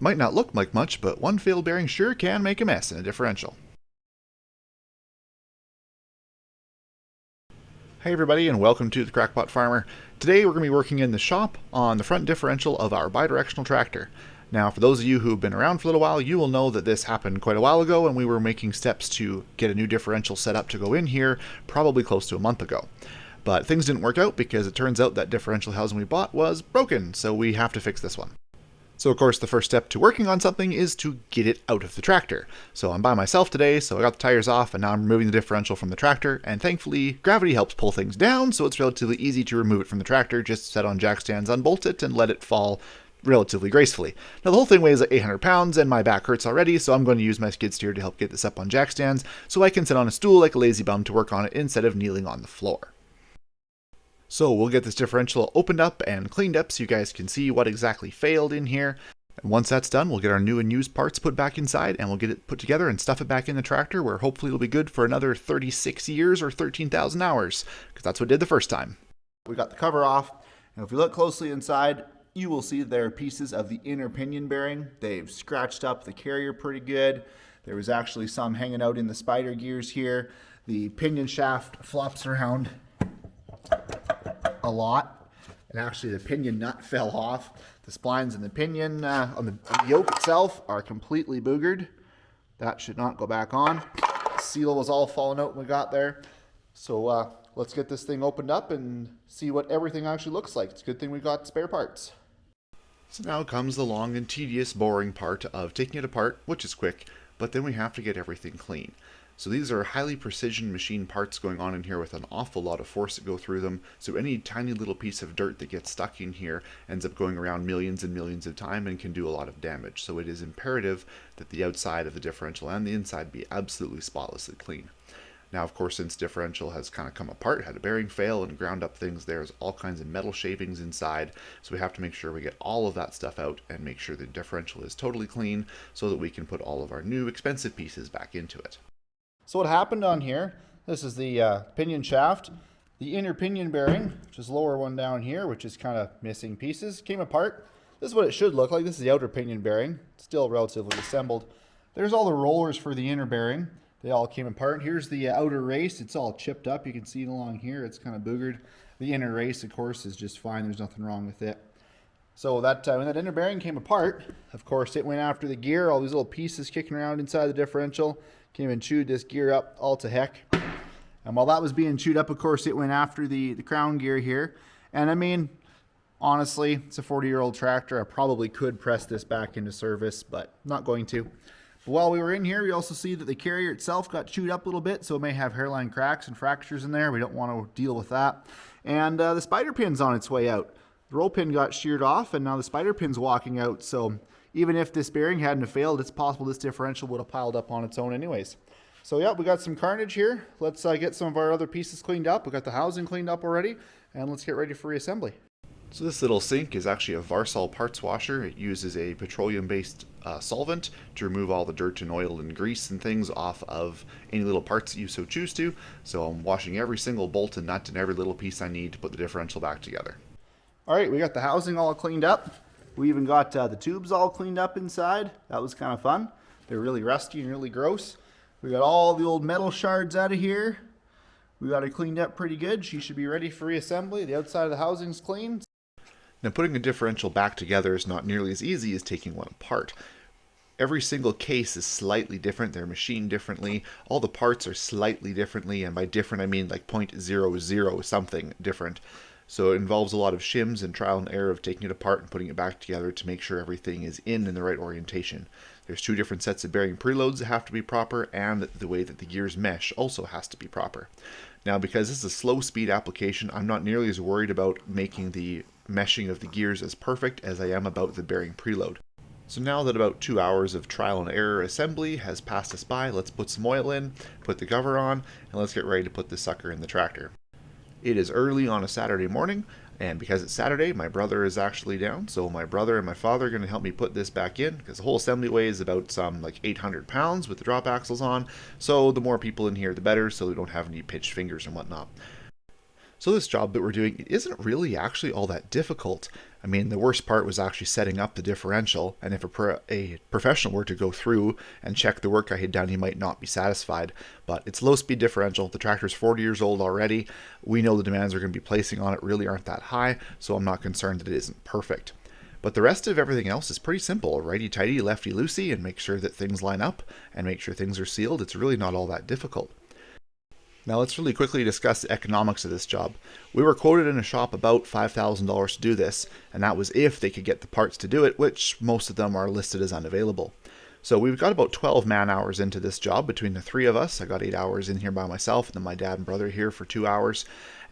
Might not look like much, but one failed bearing sure can make a mess in a differential. Hey everybody, and welcome to the Crackpot Farmer. Today we're going to be working in the shop on the front differential of our bidirectional tractor. Now, for those of you who've been around for a little while, you will know that this happened quite a while ago, and we were making steps to get a new differential set up to go in here probably close to a month ago. But things didn't work out because it turns out that differential housing we bought was broken, so we have to fix this one. So of course the first step to working on something is to get it out of the tractor. So I'm by myself today, so I got the tires off and now I'm removing the differential from the tractor, and thankfully gravity helps pull things down, so it's relatively easy to remove it from the tractor. Just set on jack stands, unbolt it, and let it fall relatively gracefully. Now the whole thing weighs like 800 pounds and my back hurts already, so I'm going to use my skid steer to help get this up on jack stands so I can sit on a stool like a lazy bum to work on it instead of kneeling on the floor. So we'll get this differential opened up and cleaned up so you guys can see what exactly failed in here. And once that's done, we'll get our new and used parts put back inside and we'll get it put together and stuff it back in the tractor, where hopefully it'll be good for another 36 years or 13,000 hours, because that's what it did the first time. We got the cover off, and if you look closely inside, you will see there are pieces of the inner pinion bearing. They've scratched up the carrier pretty good. There was actually some hanging out in the spider gears here. The pinion shaft flops around a lot, and actually the pinion nut fell off. The splines in the pinion on the yoke itself are completely boogered. That should not go back on. The seal was all falling out when we got there. So let's get this thing opened up and see what everything actually looks like. It's a good thing we got spare parts. So now comes the long and tedious, boring part of taking it apart, which is quick, but then we have to get everything clean. So these are highly precision machine parts going on in here with an awful lot of force to go through them. So any tiny little piece of dirt that gets stuck in here ends up going around millions and millions of time and can do a lot of damage. So it is imperative that the outside of the differential and the inside be absolutely spotlessly clean. Now, of course, since differential has kind of come apart, had a bearing fail and ground up things, there's all kinds of metal shavings inside. So we have to make sure we get all of that stuff out and make sure the differential is totally clean so that we can put all of our new expensive pieces back into it. So what happened on here, this is the pinion shaft. The inner pinion bearing, which is lower one down here, which is kind of missing pieces, came apart. This is what it should look like. This is the outer pinion bearing, still relatively assembled. There's all the rollers for the inner bearing. They all came apart. Here's the outer race. It's all chipped up. You can see it along here. It's kind of boogered. The inner race, of course, is just fine. There's nothing wrong with it. So that when that inner bearing came apart, of course, it went after the gear. All these little pieces kicking around inside the differential came and chewed this gear up all to heck. And while that was being chewed up, of course, it went after the crown gear here. And I mean, honestly, it's a 40-year-old tractor. I probably could press this back into service, but I'm not going to. But while we were in here, we also see that the carrier itself got chewed up a little bit, so it may have hairline cracks and fractures in there. We don't want to deal with that. And the spider pin's on its way out. The roll pin got sheared off, and now the spider pin's walking out. So even if this bearing hadn't failed, it's possible this differential would have piled up on its own anyways. So yeah, we got some carnage here. Let's get some of our other pieces cleaned up. We got the housing cleaned up already, and let's get ready for reassembly. So this little sink is actually a Varsol parts washer. It uses a petroleum-based solvent to remove all the dirt and oil and grease and things off of any little parts that you so choose to. So I'm washing every single bolt and nut and every little piece I need to put the differential back together. All right, we got the housing all cleaned up. We even got the tubes all cleaned up inside. That was kind of fun. They're really rusty and really gross. We got all the old metal shards out of here. We got it cleaned up pretty good. She should be ready for reassembly. The outside of the housing's clean. Now, putting a differential back together is not nearly as easy as taking one apart. Every single case is slightly different. They're machined differently. All the parts are slightly differently, and by different I mean like 0.00 something different. So it involves a lot of shims and trial and error of taking it apart and putting it back together to make sure everything is in the right orientation. There's two different sets of bearing preloads that have to be proper, and the way that the gears mesh also has to be proper. Now, because this is a slow speed application, I'm not nearly as worried about making the meshing of the gears as perfect as I am about the bearing preload. So now that about 2 hours of trial and error assembly has passed us by, let's put some oil in, put the cover on, and let's get ready to put this sucker in the tractor. It is early on a Saturday morning, and because it's Saturday, my brother is actually down, so my brother and my father are going to help me put this back in, because the whole assembly weighs about like 800 pounds with the drop axles on, so the more people in here the better, so we don't have any pitched fingers and whatnot. So this job that we're doing, it isn't really actually all that difficult. I mean, the worst part was actually setting up the differential, and if a professional were to go through and check the work I had done, he might not be satisfied. But it's low-speed differential. The tractor's 40 years old already. We know the demands we're going to be placing on it really aren't that high, so I'm not concerned that it isn't perfect. But the rest of everything else is pretty simple. Righty-tighty, lefty-loosey, and make sure that things line up, and make sure things are sealed. It's really not all that difficult. Now let's really quickly discuss the economics of this job. We were quoted in a shop about $5,000 to do this, and that was if they could get the parts to do it, which most of them are listed as unavailable. So we've got about 12 man-hours into this job between the three of us. I got 8 hours in here by myself, and then my dad and brother here for 2 hours.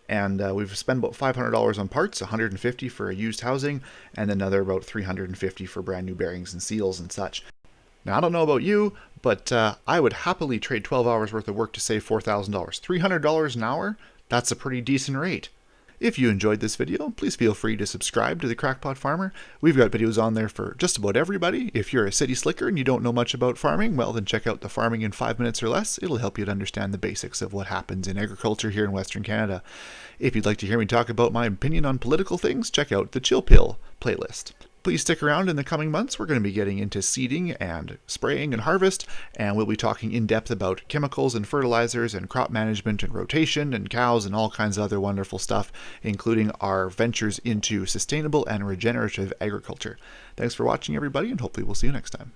And we've spent about $500 on parts, $150 for a used housing, and another about $350 for brand new bearings and seals and such. Now, I don't know about you, but I would happily trade 12 hours worth of work to save $4,000. $300 an hour? That's a pretty decent rate. If you enjoyed this video, please feel free to subscribe to the Crackpot Farmer. We've got videos on there for just about everybody. If you're a city slicker and you don't know much about farming, well then check out the Farming in 5 Minutes or Less. It'll help you to understand the basics of what happens in agriculture here in Western Canada. If you'd like to hear me talk about my opinion on political things, check out the Chill Pill playlist. Please stick around in the coming months. We're going to be getting into seeding and spraying and harvest, and we'll be talking in depth about chemicals and fertilizers and crop management and rotation and cows and all kinds of other wonderful stuff, including our ventures into sustainable and regenerative agriculture. Thanks for watching, everybody, and hopefully we'll see you next time.